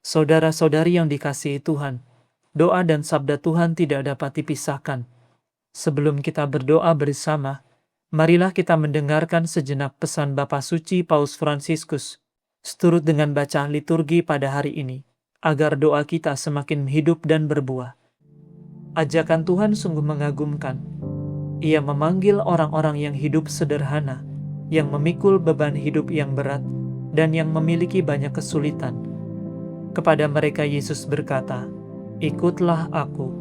Saudara-saudari yang dikasihi Tuhan, doa dan sabda Tuhan tidak dapat dipisahkan. Sebelum kita berdoa bersama, marilah kita mendengarkan sejenak pesan Bapa Suci Paus Fransiskus, seturut dengan bacaan liturgi pada hari ini, agar doa kita semakin hidup dan berbuah. Ajakan Tuhan sungguh mengagumkan. Ia memanggil orang-orang yang hidup sederhana, yang memikul beban hidup yang berat, dan yang memiliki banyak kesulitan. Kepada mereka Yesus berkata, "Ikutlah aku."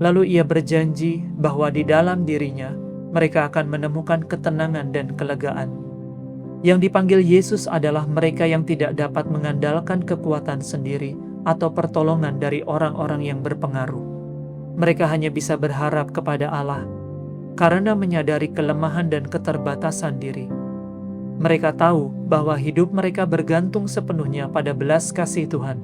Lalu ia berjanji bahwa di dalam dirinya mereka akan menemukan ketenangan dan kelegaan. Yang dipanggil Yesus adalah mereka yang tidak dapat mengandalkan kekuatan sendiri atau pertolongan dari orang-orang yang berpengaruh. Mereka hanya bisa berharap kepada Allah karena menyadari kelemahan dan keterbatasan diri. Mereka tahu bahwa hidup mereka bergantung sepenuhnya pada belas kasih Tuhan.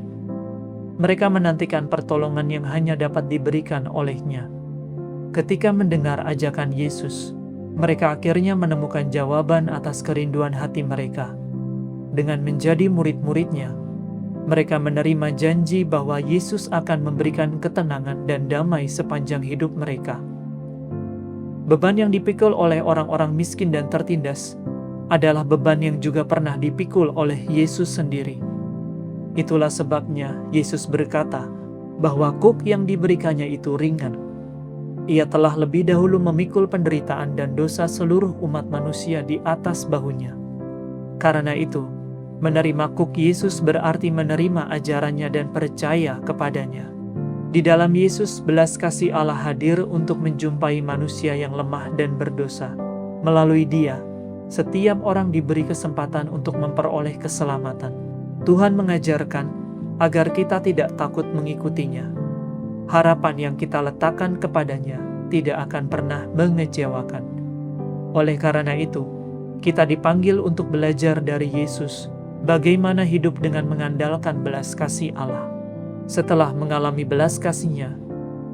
Mereka menantikan pertolongan yang hanya dapat diberikan oleh-Nya. Ketika mendengar ajakan Yesus, mereka akhirnya menemukan jawaban atas kerinduan hati mereka. Dengan menjadi murid-murid-Nya, mereka menerima janji bahwa Yesus akan memberikan ketenangan dan damai sepanjang hidup mereka. Beban yang dipikul oleh orang-orang miskin dan tertindas adalah beban yang juga pernah dipikul oleh Yesus sendiri. Itulah sebabnya Yesus berkata bahwa kuk yang diberikannya itu ringan. Ia telah lebih dahulu memikul penderitaan dan dosa seluruh umat manusia di atas bahunya. Karena itu, menerima kuk Yesus berarti menerima ajarannya dan percaya kepadanya. Di dalam Yesus, belas kasih Allah hadir untuk menjumpai manusia yang lemah dan berdosa. Melalui Dia, setiap orang diberi kesempatan untuk memperoleh keselamatan. Tuhan mengajarkan agar kita tidak takut mengikutinya. Harapan yang kita letakkan kepadanya tidak akan pernah mengecewakan. Oleh karena itu, kita dipanggil untuk belajar dari Yesus bagaimana hidup dengan mengandalkan belas kasih Allah. Setelah mengalami belas kasih-Nya,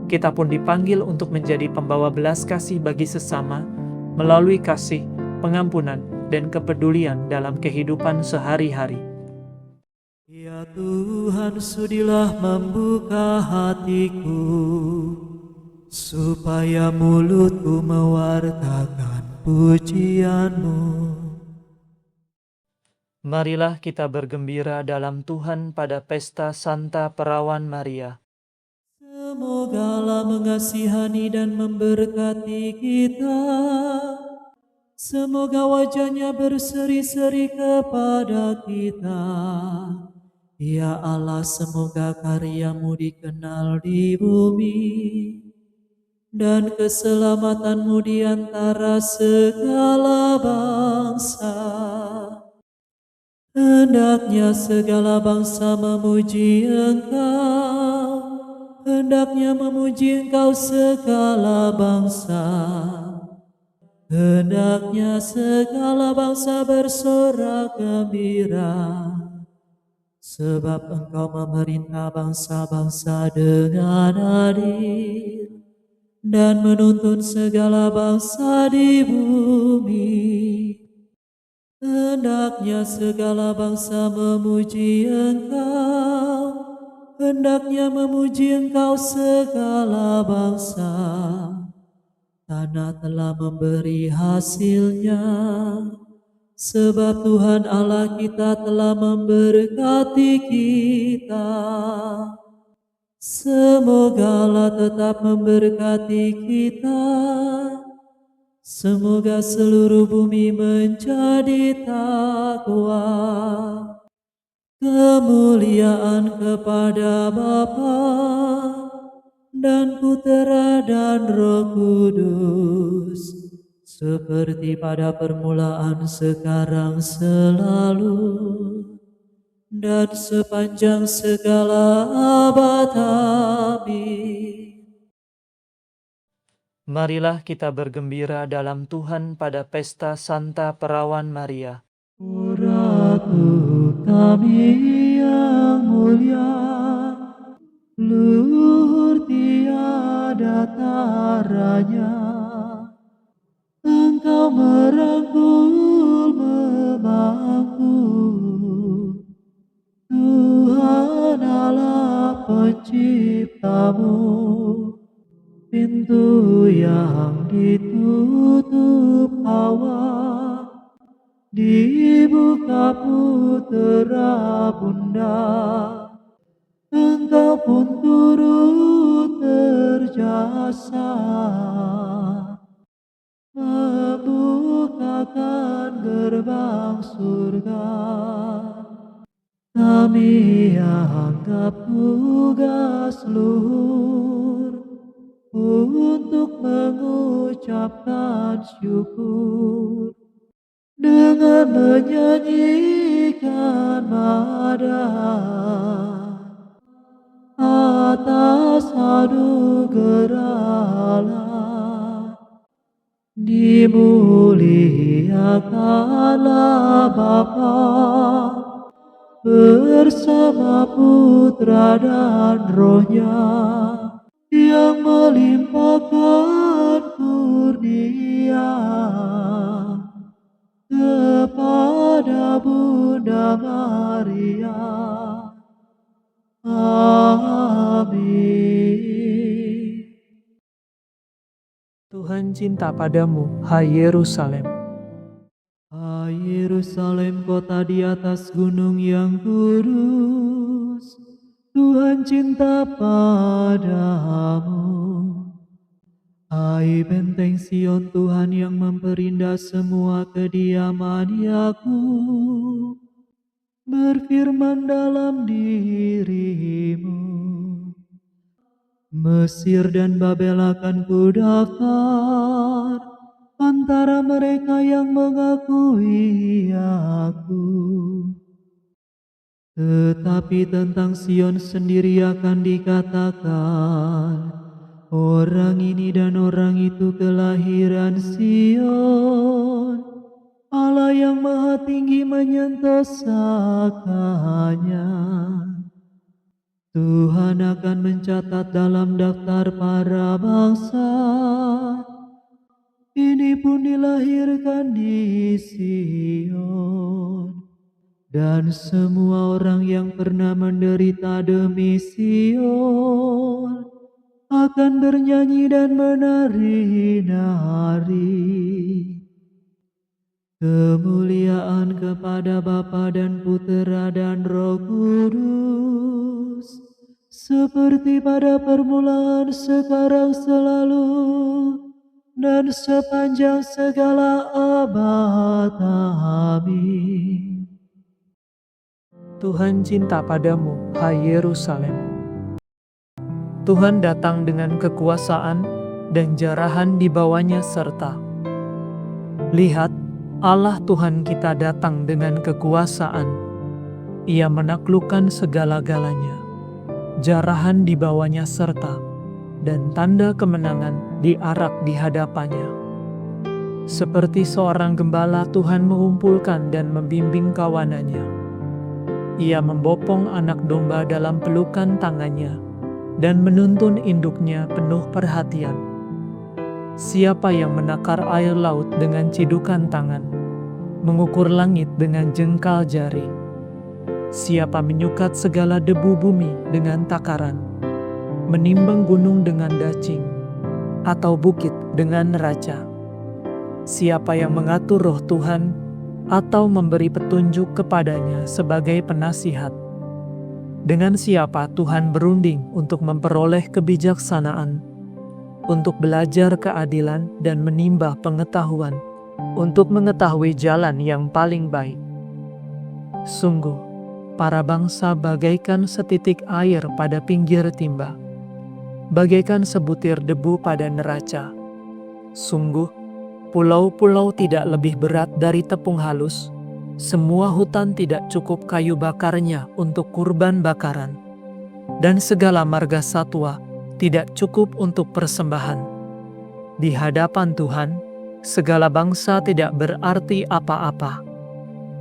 kita pun dipanggil untuk menjadi pembawa belas kasih bagi sesama melalui kasih, pengampunan, dan kepedulian dalam kehidupan sehari-hari. Ya Tuhan, sudilah membuka hatiku, supaya mulutku mewartakan pujian-Mu. Marilah kita bergembira dalam Tuhan pada pesta Santa Perawan Maria. Semoga Allah mengasihani dan memberkati kita. Semoga wajah-Nya berseri-seri kepada kita. Ya Allah, semoga karya-Mu dikenal di bumi, dan keselamatan-Mu di antara segala bangsa. Hendaknya segala bangsa memuji Engkau, hendaknya memuji Engkau segala bangsa. Hendaknya segala bangsa bersorak gembira, sebab Engkau memerintah bangsa-bangsa dengan adil, dan menuntun segala bangsa di bumi. Hendaknya segala bangsa memuji Engkau, hendaknya memuji Engkau segala bangsa. Tanah telah memberi hasilnya, sebab Tuhan Allah kita telah memberkati kita. Semoga Allah tetap memberkati kita. Semoga seluruh bumi menjadi takwa. Kemuliaan kepada Bapa dan Putera dan Roh Kudus, seperti pada permulaan, sekarang, selalu, dan sepanjang segala abad. Amin. Marilah kita bergembira dalam Tuhan pada pesta Santa Perawan Maria. O Ratu kami yang mulia, luhur tiada taranya, Engkau merangkul memangku, Tuhan Allah penciptamu. Pintu yang ditutup Hawa dibuka Putera Bunda. Engkau pun turut terjasa membukakan gerbang surga. Kami anggap tugas luhur untuk mengucapkan syukur dengan menyanyikan madah atas anugerah Allah. Dimuliakanlah Bapa bersama Putra dan Roh-Nya, yang melimpahkan kurnia kepada Bunda Maria. Amin. Tuhan cinta padamu, hai Yerusalem. Hai Yerusalem, kota di atas gunung yang kudus, Tuhan cinta padamu. Hai benteng Sion, Tuhan yang memperindah semua kediaman Yakub, berfirman dalam dirimu. Mesir dan Babel akan kudaftar antara mereka yang mengakui aku. Tetapi tentang Sion sendiri akan dikatakan, orang ini dan orang itu kelahiran Sion. Allah yang Maha Tinggi menyentosakannya. Tuhan akan mencatat dalam daftar para bangsa. Ini pun dilahirkan di Sion. Dan semua orang yang pernah menderita demi Sion akan bernyanyi dan menari-nari. Kemuliaan kepada Bapa dan Putera dan Roh Kudus, seperti pada permulaan, sekarang, selalu, dan sepanjang segala abad. Amin. Tuhan cinta padamu, hai Yerusalem. Tuhan datang dengan kekuasaan dan jarahan di bawahnya serta. Lihat, Allah Tuhan kita datang dengan kekuasaan. Ia menaklukkan segala-galanya. Jarahan di bawahnya serta, dan tanda kemenangan diarak di hadapannya. Seperti seorang gembala, Tuhan mengumpulkan dan membimbing kawanannya. Ia membopong anak domba dalam pelukan tangannya, dan menuntun induknya penuh perhatian. Siapa yang menakar air laut dengan cidukan tangan, mengukur langit dengan jengkal jari? Siapa menyukat segala debu bumi dengan takaran, menimbang gunung dengan dacing, atau bukit dengan neraca? Siapa yang mengatur roh Tuhan, atau memberi petunjuk kepadanya sebagai penasihat? Dengan siapa Tuhan berunding untuk memperoleh kebijaksanaan, untuk belajar keadilan dan menimba pengetahuan, untuk mengetahui jalan yang paling baik? Sungguh, para bangsa bagaikan setitik air pada pinggir timba, bagaikan sebutir debu pada neraca. Sungguh, pulau-pulau tidak lebih berat dari tepung halus, semua hutan tidak cukup kayu bakarnya untuk kurban bakaran, dan segala marga satwa tidak cukup untuk persembahan. Di hadapan Tuhan, segala bangsa tidak berarti apa-apa.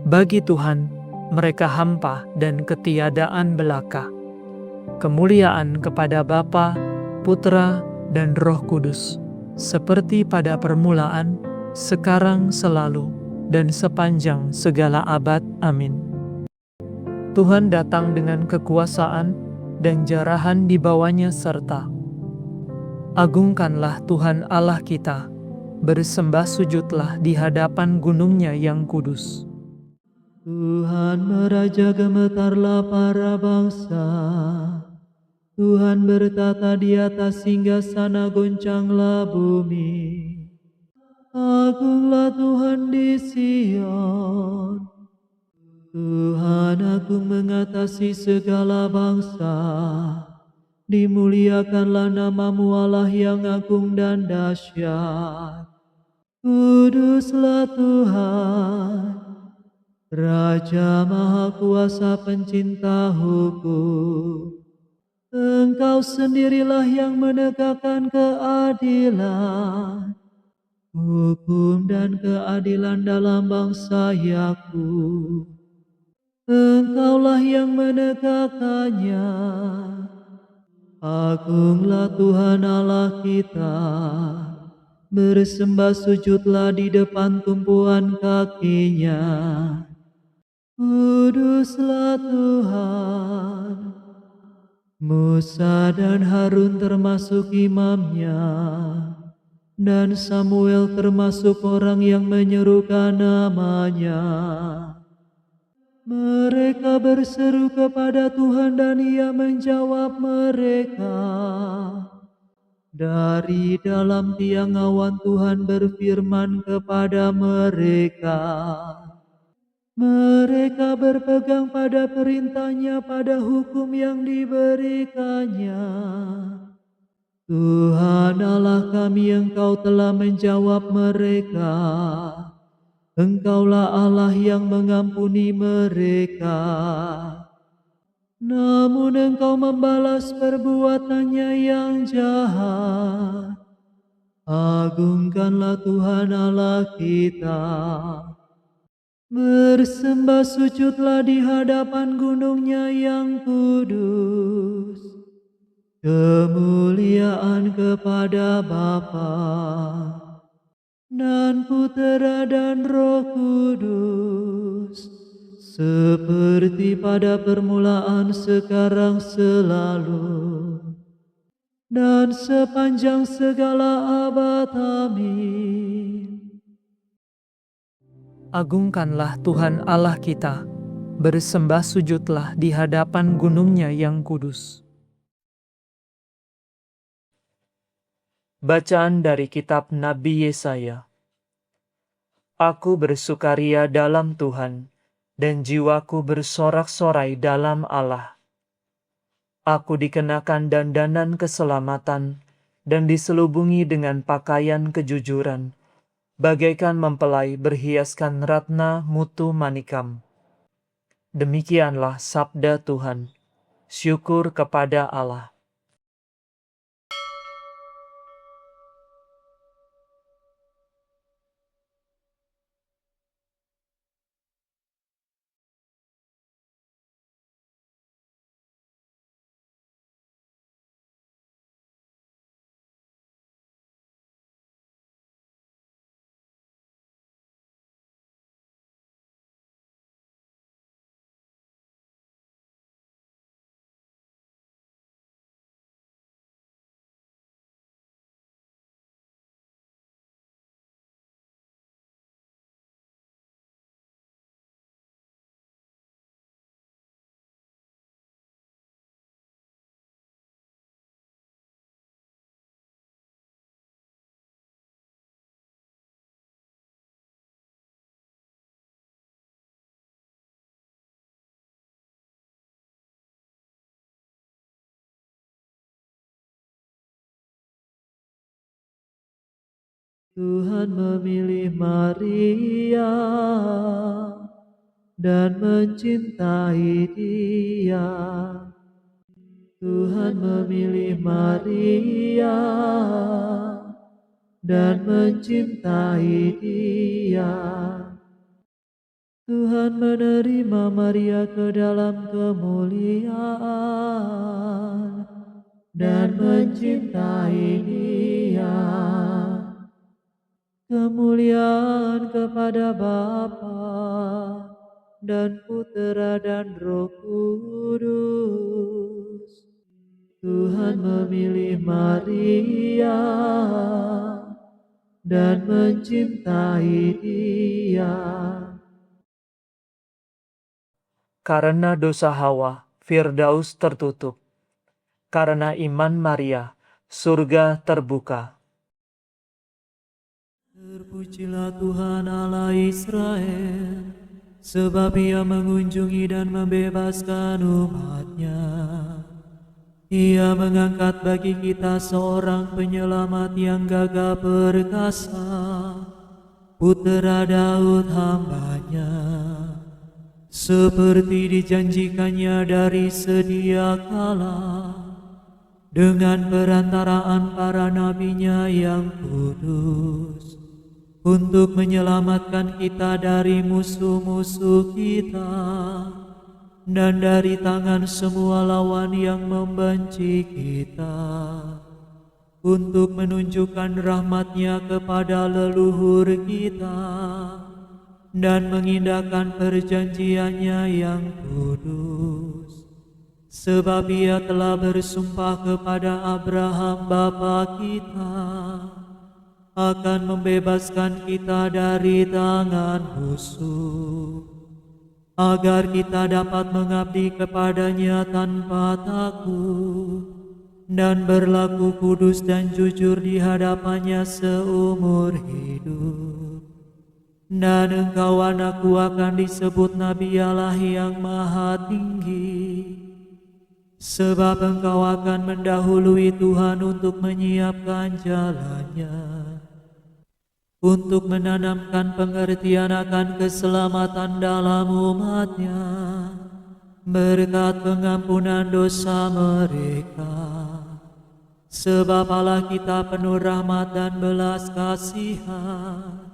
Bagi Tuhan, mereka hampa dan ketiadaan belaka. Kemuliaan kepada Bapa, Putra, dan Roh Kudus, seperti pada permulaan, sekarang, selalu, dan sepanjang segala abad. Amin. Tuhan datang dengan kekuasaan dan jarahan di bawahnya serta. Agungkanlah Tuhan Allah kita, bersembah sujudlah di hadapan gunung-Nya yang kudus. Tuhan meraja, gemetarlah para bangsa. Tuhan bertata di atas singgasana, goncanglah bumi. Agunglah Tuhan di Sion. Tuhan agung mengatasi segala bangsa. Dimuliakanlah nama-Mu, Allah yang agung dan dahsyat. Kuduslah Tuhan, Raja Maha Kuasa, pencinta hukum. Engkau sendirilah yang menegakkan keadilan, hukum dan keadilan dalam bangsa Yakub. Engkaulah yang menegakkannya. Agunglah Tuhan Allah kita, bersembah sujudlah di depan tumpuan kaki-Nya. Kuduslah Tuhan. Musa dan Harun termasuk imamnya, dan Samuel termasuk orang yang menyerukan namanya. Mereka berseru kepada Tuhan dan Ia menjawab mereka. Dari dalam tiang awan Tuhan berfirman kepada mereka. Mereka berpegang pada perintah-Nya, pada hukum yang diberikannya. Tuhan Allah kami, Engkau telah menjawab mereka. Engkaulah Allah yang mengampuni mereka. Namun Engkau membalas perbuatannya yang jahat. Agungkanlah Tuhan Allah kita. Bersembah sujudlah di hadapan gunung-Nya yang kudus. Kemuliaan kepada Bapa dan Putera dan Roh Kudus, seperti pada permulaan, sekarang, selalu, dan sepanjang segala abad. Amin. Agungkanlah Tuhan Allah kita, bersembah sujudlah di hadapan gunung-Nya yang kudus. Bacaan dari kitab Nabi Yesaya. Aku bersukaria dalam Tuhan, dan jiwaku bersorak-sorai dalam Allah. Aku dikenakan dandanan keselamatan, dan diselubungi dengan pakaian kejujuran, bagaikan mempelai berhiaskan ratna mutu manikam. Demikianlah sabda Tuhan. Syukur kepada Allah. Tuhan memilih Maria dan mencintai dia. Tuhan memilih Maria dan mencintai dia. Tuhan menerima Maria ke dalam kemuliaan dan mencintai dia. Kemuliaan kepada Bapa dan Putera dan Roh Kudus, Tuhan memilih Maria dan mencintai dia. Karena dosa Hawa, Firdaus tertutup. Karena iman Maria, surga terbuka. Terpujilah Tuhan Allah Israel, sebab Ia mengunjungi dan membebaskan umat-Nya. Ia mengangkat bagi kita seorang penyelamat yang gagah perkasa, Putera Daud hamba-Nya. Seperti dijanjikannya dari sedia kala, dengan perantaraan para nabinya yang kudus, untuk menyelamatkan kita dari musuh-musuh kita, dan dari tangan semua lawan yang membenci kita, untuk menunjukkan rahmat-Nya kepada leluhur kita, dan mengindahkan perjanjian-Nya yang kudus. Sebab Ia telah bersumpah kepada Abraham bapa kita, akan membebaskan kita dari tangan musuh, agar kita dapat mengabdi kepada-Nya tanpa takut, dan berlaku kudus dan jujur di hadapan-Nya seumur hidup. Dan engkau anakku akan disebut Nabi Allah yang Maha Tinggi, sebab engkau akan mendahului Tuhan untuk menyiapkan jalan-Nya, untuk menanamkan pengertian akan keselamatan dalam umat-Nya, berkat pengampunan dosa mereka. Sebab Allah kita penuh rahmat dan belas kasihan,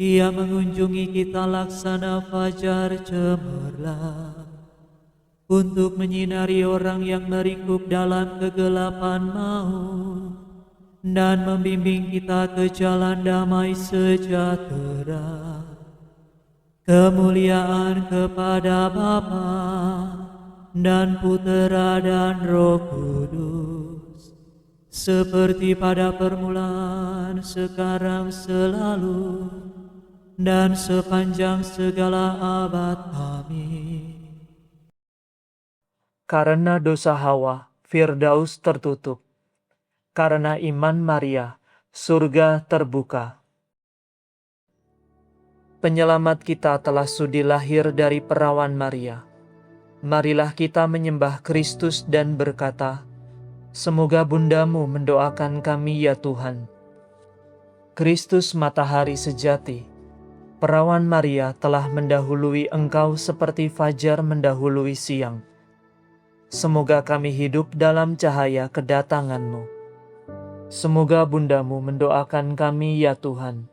Ia mengunjungi kita laksana fajar cemerlang, untuk menyinari orang yang meringkuk dalam kegelapan maut, dan membimbing kita ke jalan damai sejahtera. Kemuliaan kepada Bapa dan Putera dan Roh Kudus, seperti pada permulaan, sekarang, selalu, dan sepanjang segala abad. Amin. Karena dosa Hawa, Firdaus tertutup. Karena iman Maria, surga terbuka. Penyelamat kita telah sudi lahir dari perawan Maria. Marilah kita menyembah Kristus dan berkata, semoga bundamu mendoakan kami ya Tuhan. Kristus matahari sejati, perawan Maria telah mendahului engkau seperti fajar mendahului siang. Semoga kami hidup dalam cahaya kedatangan-Mu. Semoga bundamu mendoakan kami ya Tuhan.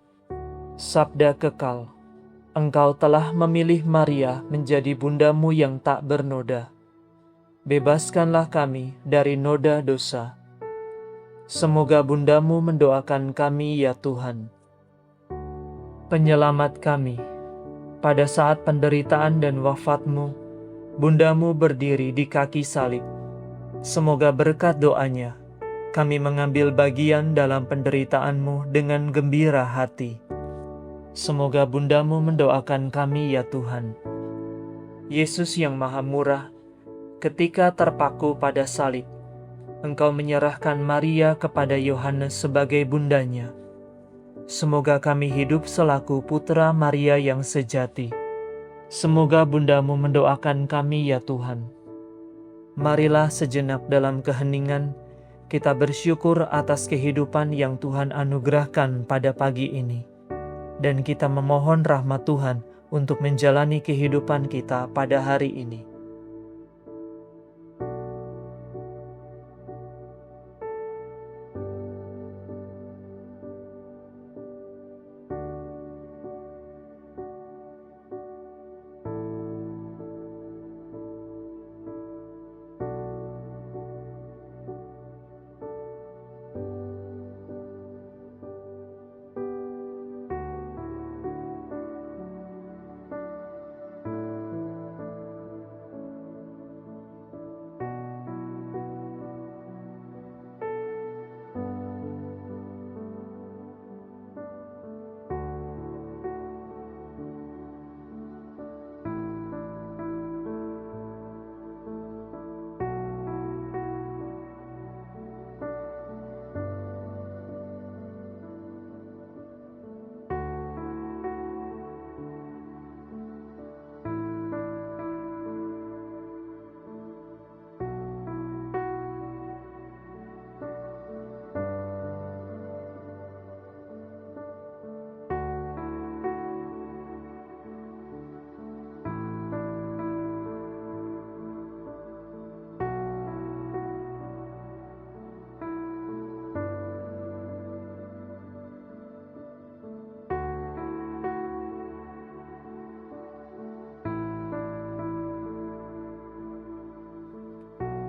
Sabda kekal, Engkau telah memilih Maria menjadi bundamu yang tak bernoda. Bebaskanlah kami dari noda dosa. Semoga bundamu mendoakan kami ya Tuhan. Penyelamat kami, pada saat penderitaan dan wafatmu, bundamu berdiri di kaki salib. Semoga berkat doanya, kami mengambil bagian dalam penderitaanmu dengan gembira hati. Semoga bundamu mendoakan kami ya Tuhan. Yesus yang maha murah, ketika terpaku pada salib, Engkau menyerahkan Maria kepada Yohanes sebagai bundanya. Semoga kami hidup selaku putra Maria yang sejati. Semoga bundamu mendoakan kami ya Tuhan. Marilah sejenak dalam keheningan, kita bersyukur atas kehidupan yang Tuhan anugerahkan pada pagi ini. Dan kita memohon rahmat Tuhan untuk menjalani kehidupan kita pada hari ini.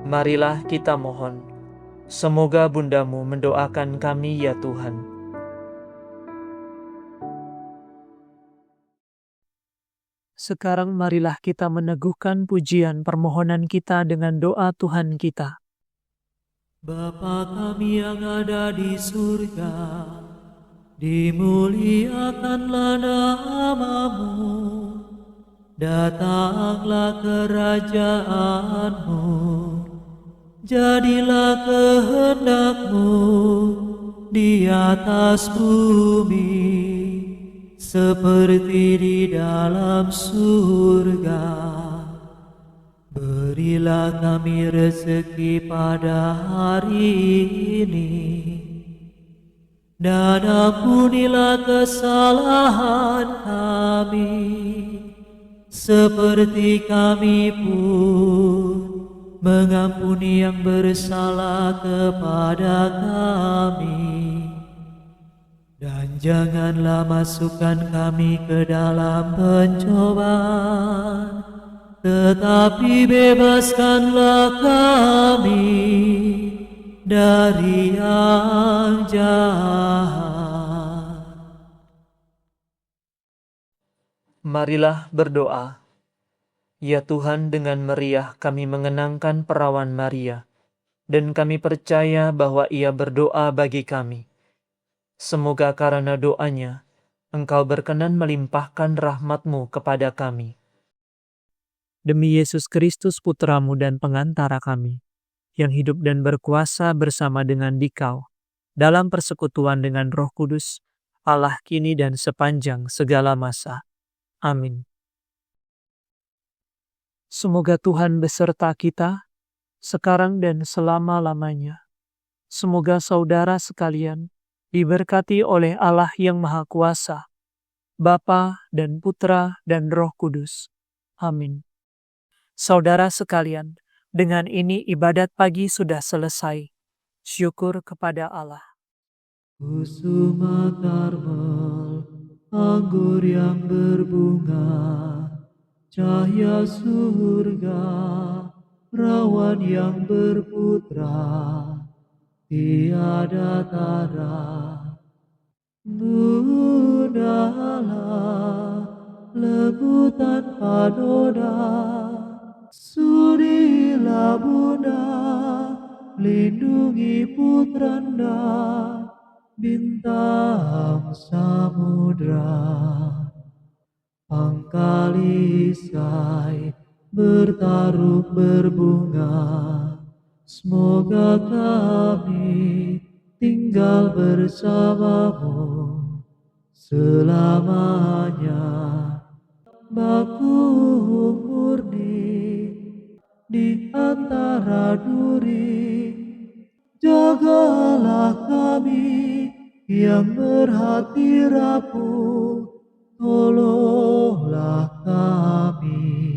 Marilah kita mohon, semoga Bundamu mendoakan kami ya Tuhan. Sekarang marilah kita meneguhkan pujian permohonan kita dengan doa Tuhan kita. Bapa kami yang ada di surga, dimuliakanlah nama-Mu, datanglah kerajaan-Mu, jadilah kehendak-Mu di atas bumi, seperti di dalam surga. Berilah kami rezeki pada hari ini, dan ampunilah kesalahan kami, seperti kami pun mengampuni yang bersalah kepada kami. Dan janganlah masukkan kami ke dalam pencobaan, tetapi bebaskanlah kami dari yang jahat. Marilah berdoa. Ya Tuhan, dengan meriah kami mengenangkan perawan Maria, dan kami percaya bahwa ia berdoa bagi kami. Semoga karena doanya, Engkau berkenan melimpahkan rahmat-Mu kepada kami. Demi Yesus Kristus Putra-Mu dan pengantara kami, yang hidup dan berkuasa bersama dengan Dikau, dalam persekutuan dengan Roh Kudus, Allah kini dan sepanjang segala masa. Amin. Semoga Tuhan beserta kita, sekarang dan selama-lamanya. Semoga saudara sekalian diberkati oleh Allah yang Maha Kuasa, Bapa dan Putra dan Roh Kudus. Amin. Saudara sekalian, dengan ini ibadat pagi sudah selesai. Syukur kepada Allah. Kusuma Karmel, anggur yang berbunga, cahaya surga, rawan yang berputra, tiada tara. Bundalah lembu tanpa noda, sudilah Bunda, lindungi putranda, bintang samudra. Pangkalisai bertaruh berbunga, semoga kami tinggal bersamamu selamanya. Baku murni di antara duri, jagalah kami yang berhati rapuh, tolonglah kami.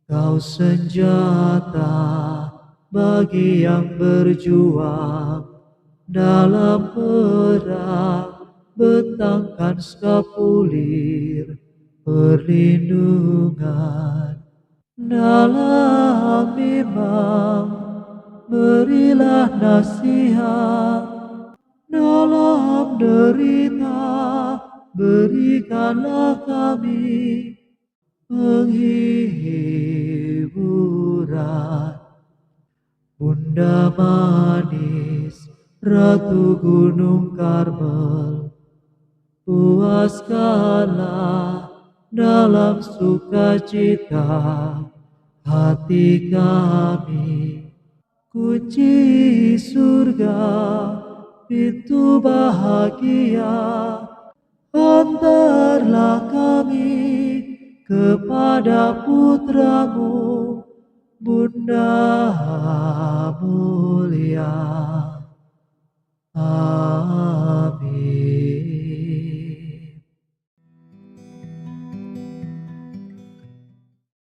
Kau senjata bagi yang berjuang dalam perang, bentangkan skapulir perlindungan. Dalam bimbang berilah nasihat, dalam derita berikanlah kami penghiburan. Bunda manis, Ratu Gunung Karmel, puaskanlah dalam sukacita hati kami. Kunci surga, pintu bahagia, antarlah kami kepada putramu, bundamu